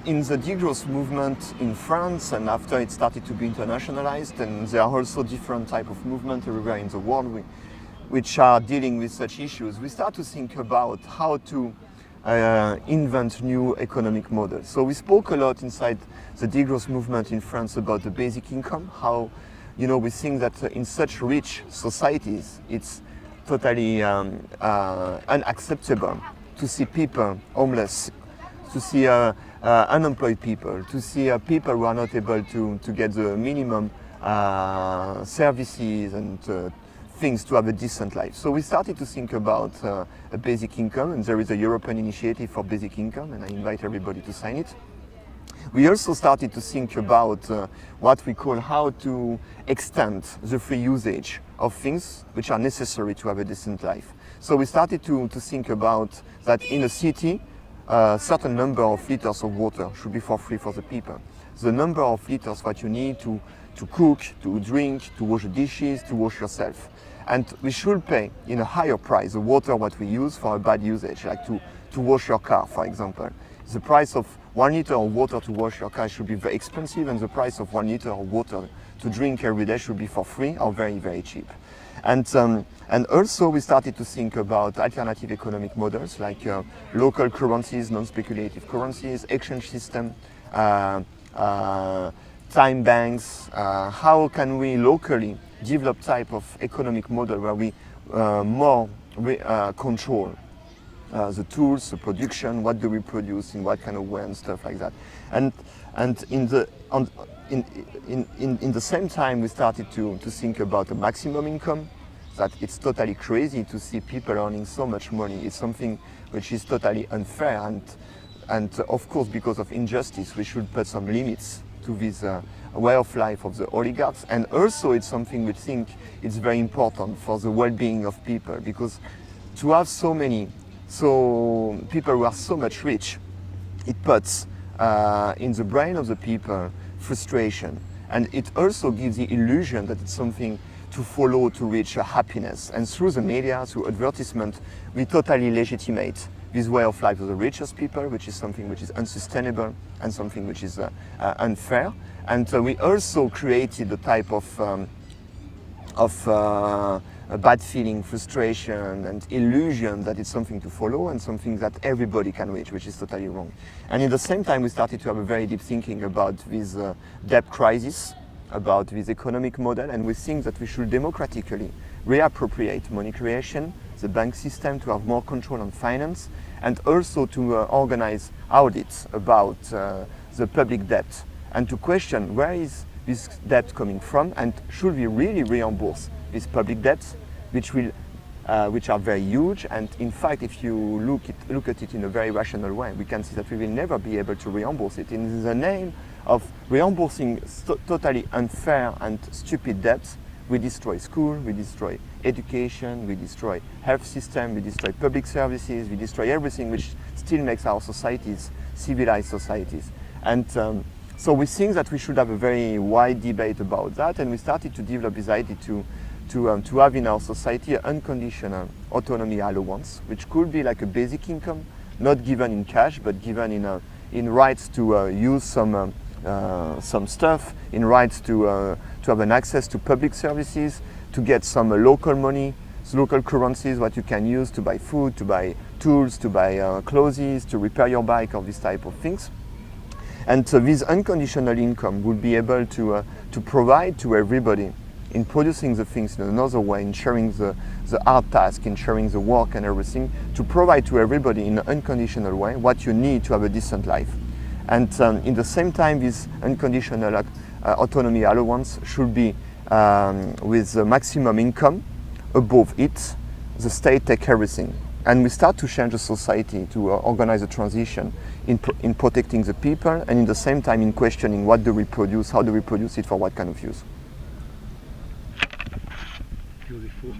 in the degrowth movement in France, and after it started to be internationalized, and there are also different type of movement everywhere in the world which are dealing with such issues, we start to think about how to invent new economic models. So we spoke a lot inside the degrowth movement in France about the basic income, how we think that in such rich societies it's totally unacceptable to see people homeless, to see unemployed people, to see people who are not able to get the minimum services and things to have a decent life. So we started to think about a basic income, and there is a European initiative for basic income, and I invite everybody to sign it. We also started to think about what we call how to extend the free usage of things which are necessary to have a decent life. So we started to think about that in a city, a certain number of liters of water should be for free for the people. The number of liters that you need to cook, to drink, to wash the dishes, to wash yourself. And we should pay in a higher price the water what we use for a bad usage, like to wash your car, for example. The price of 1 liter of water to wash your car should be very expensive, and the price of 1 liter of water to drink every day should be for free or very, very cheap. And also we started to think about alternative economic models like local currencies, non-speculative currencies, exchange system, time banks. How can we locally develop type of economic model where we more control the tools, the production, what do we produce, in what kind of way, and stuff like that. And in the same time, we started to think about a maximum income. That it's totally crazy to see people earning so much money. It's something which is totally unfair, and of course, because of injustice, we should put some limits to this way of life of the oligarchs. And also, it's something we think it's very important for the well-being of people, because to have so people who are so much rich, it puts in the brain of the people frustration, and it also gives the illusion that it's something to follow to reach happiness. And through the media, through advertisement, we totally legitimate this way of life of the richest people, which is something which is unsustainable and something which is unfair. And we also created a type of a bad feeling, frustration, and illusion that it's something to follow and something that everybody can reach, which is totally wrong. And at the same time, we started to have a very deep thinking about this debt crisis, about this economic model, and we think that we should democratically reappropriate money creation, the bank system, to have more control on finance, and also to organize audits about the public debt, and to question where is this debt coming from, and should we really reimburse these public debts, which are very huge. And in fact, if you look at it in a very rational way, we can see that we will never be able to reimburse it. In the name of reimbursing totally unfair and stupid debts, we destroy school, we destroy education, we destroy health system, we destroy public services, we destroy everything which still makes our societies civilized societies. And so we think that we should have a very wide debate about that, and we started to develop this idea to have in our society an unconditional autonomy allowance, which could be like a basic income, not given in cash, but given in rights to use some stuff, in rights to have an access to public services, to get some local money, local currencies, what you can use to buy food, to buy tools, to buy clothes, to repair your bike, all these type of things. And this unconditional income would be able to provide to everybody in producing the things in another way, in sharing the hard task, in sharing the work and everything, to provide to everybody in an unconditional way what you need to have a decent life. And in the same time, this unconditional autonomy allowance should be with the maximum income. Above it, the state take everything. And we start to change the society, to organize a transition in protecting the people, and in the same time in questioning what do we produce, how do we produce it, for what kind of use. Beautiful.